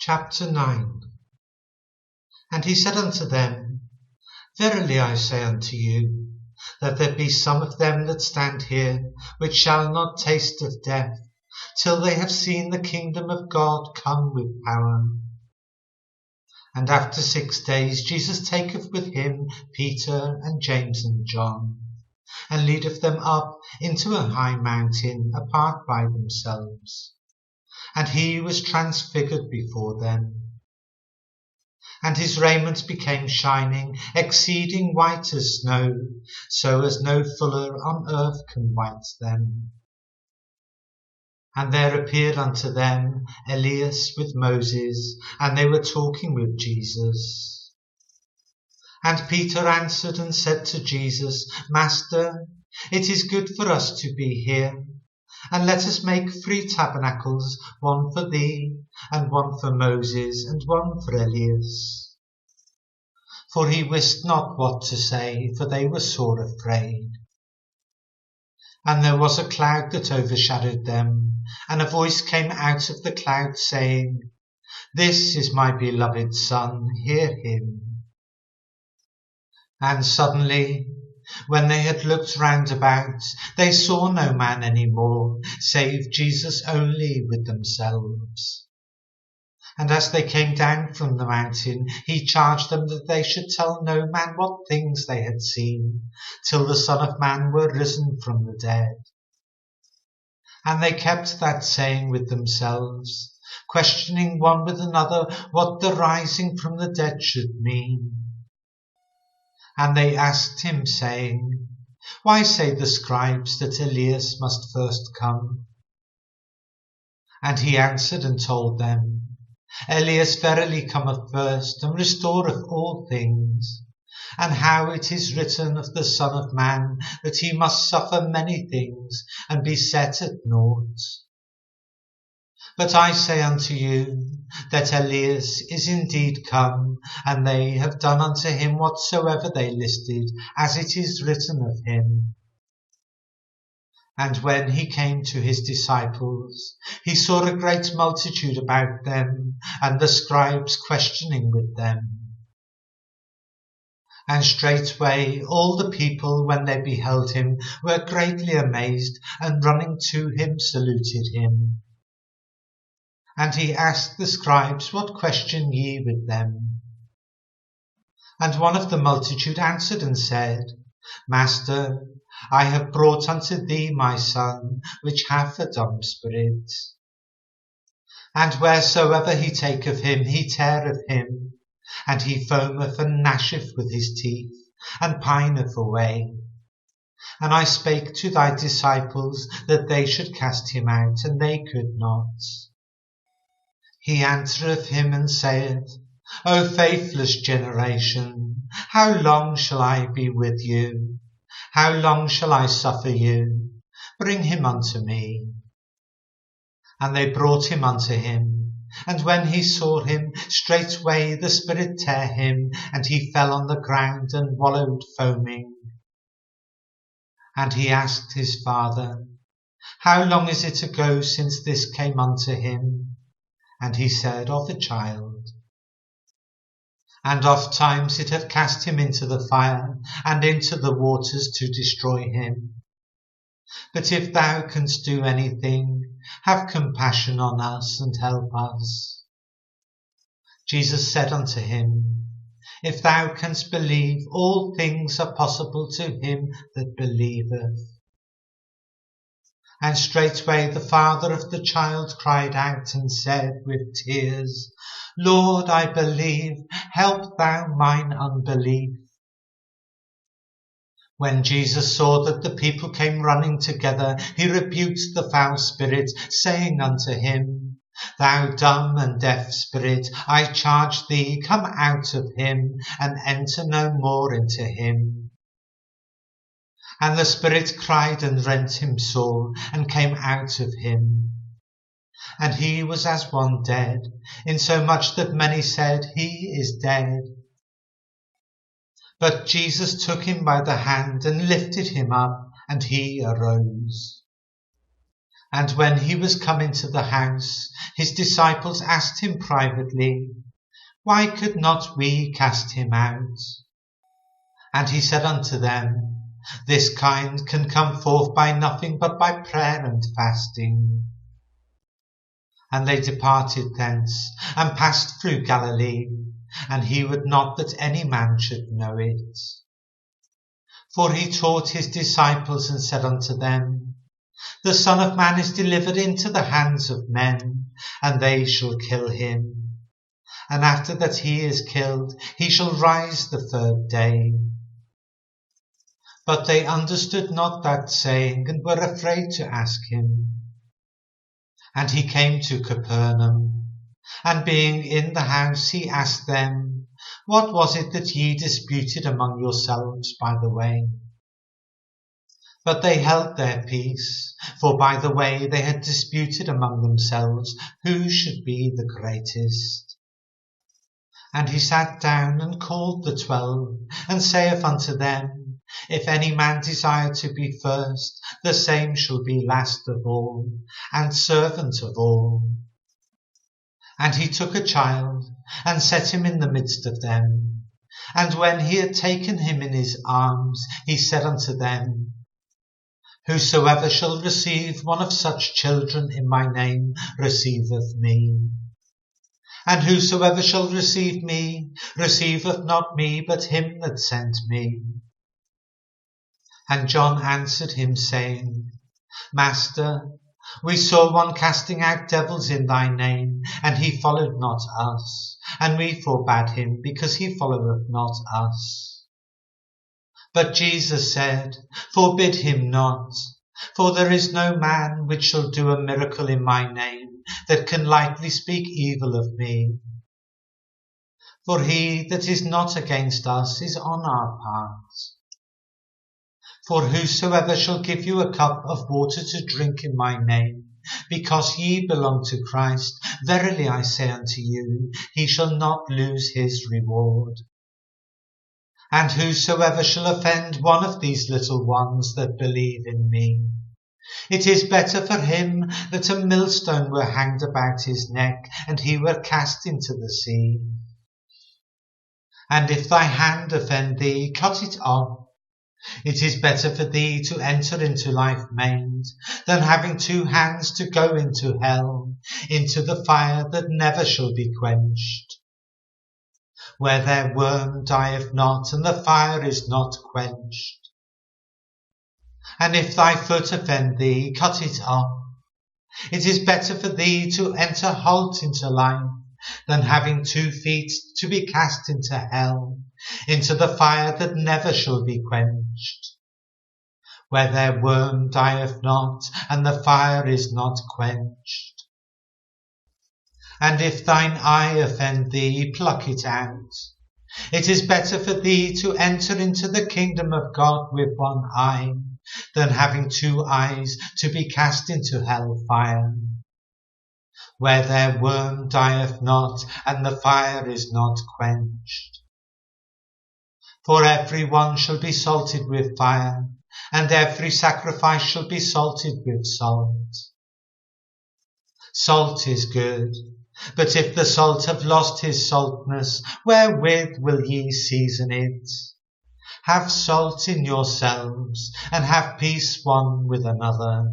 Chapter 9. And he said unto them, Verily I say unto you, that there be some of them that stand here, which shall not taste of death, till they have seen the kingdom of God come with power. And after 6 days Jesus taketh with him Peter and James and John, and leadeth them up into a high mountain apart by themselves. And he was transfigured before them. And his raiment became shining, exceeding white as snow, so as no fuller on earth can white them. And there appeared unto them Elias with Moses, and they were talking with Jesus. And Peter answered and said to Jesus, Master, it is good for us to be here. And let us make 3 tabernacles, one for thee, and one for Moses, and one for Elias. For he wist not what to say, for they were sore afraid. And there was a cloud that overshadowed them, and a voice came out of the cloud, saying, This is my beloved Son, hear him. And suddenly, when they had looked round about, they saw no man any more, save Jesus only with themselves. And as they came down from the mountain, he charged them that they should tell no man what things they had seen, till the Son of Man were risen from the dead. And they kept that saying with themselves, questioning one with another what the rising from the dead should mean. And they asked him, saying, Why say the scribes that Elias must first come? And he answered and told them, Elias verily cometh first, and restoreth all things. And how it is written of the Son of Man, that he must suffer many things, and be set at naught. But I say unto you, that Elias is indeed come, and they have done unto him whatsoever they listed, as it is written of him. And when he came to his disciples, he saw a great multitude about them, and the scribes questioning with them. And straightway all the people, when they beheld him, were greatly amazed, and running to him saluted him. And he asked the scribes, What question ye with them? And one of the multitude answered and said, Master, I have brought unto thee my son, which hath a dumb spirit. And wheresoever he taketh him, he teareth him, and he foameth and gnasheth with his teeth, and pineth away. And I spake to thy disciples that they should cast him out, and they could not. He answereth him and saith, O faithless generation, how long shall I be with you? How long shall I suffer you? Bring him unto me. And they brought him unto him. And when he saw him, straightway the spirit tare him, and he fell on the ground and wallowed foaming. And he asked his father, How long is it ago since this came unto him? And he said, Of a child. And oft times it hath cast him into the fire, and into the waters to destroy him. But if thou canst do anything, have compassion on us, and help us. Jesus said unto him, If thou canst believe, all things are possible to him that believeth. And straightway the father of the child cried out and said with tears, Lord, I believe, help thou mine unbelief. When Jesus saw that the people came running together, he rebuked the foul spirit, saying unto him, Thou dumb and deaf spirit, I charge thee, come out of him, and enter no more into him. And the spirit cried and rent him sore, and came out of him. And he was as one dead, insomuch that many said, He is dead. But Jesus took him by the hand, and lifted him up, and he arose. And when he was come into the house, his disciples asked him privately, Why could not we cast him out? And he said unto them, This kind can come forth by nothing but by prayer and fasting. And they departed thence, and passed through Galilee, and he would not that any man should know it. For he taught his disciples, and said unto them, The Son of Man is delivered into the hands of men, and they shall kill him. And after that he is killed, he shall rise the third day. But they understood not that saying, and were afraid to ask him. And he came to Capernaum, and being in the house, he asked them, What was it that ye disputed among yourselves by the way? But they held their peace, for by the way they had disputed among themselves who should be the greatest. And he sat down and called the 12, and saith unto them, If any man desire to be first, the same shall be last of all, and servant of all. And he took a child, and set him in the midst of them. And when he had taken him in his arms, he said unto them, Whosoever shall receive one of such children in my name receiveth me. And whosoever shall receive me receiveth not me, but him that sent me. And John answered him, saying, Master, we saw one casting out devils in thy name, and he followed not us, and we forbade him, because he followeth not us. But Jesus said, Forbid him not, for there is no man which shall do a miracle in my name, that can lightly speak evil of me. For he that is not against us is on our part. For whosoever shall give you a cup of water to drink in my name, because ye belong to Christ, verily I say unto you, he shall not lose his reward. And whosoever shall offend one of these little ones that believe in me, it is better for him that a millstone were hanged about his neck, and he were cast into the sea. And if thy hand offend thee, cut it off. It is better for thee to enter into life maimed, than having 2 hands to go into hell, into the fire that never shall be quenched, where their worm dieth not, and the fire is not quenched. And if thy foot offend thee, cut it off. It is better for thee to enter halt into life, than having 2 feet to be cast into hell, into the fire that never shall be quenched, where their worm dieth not, and the fire is not quenched. And if thine eye offend thee, pluck it out. It is better for thee to enter into the kingdom of God with 1 eye, than having 2 eyes to be cast into hell fire, where their worm dieth not, and the fire is not quenched. For every one shall be salted with fire, and every sacrifice shall be salted with salt. Salt is good, but if the salt have lost his saltness, wherewith will ye season it? Have salt in yourselves, and have peace one with another.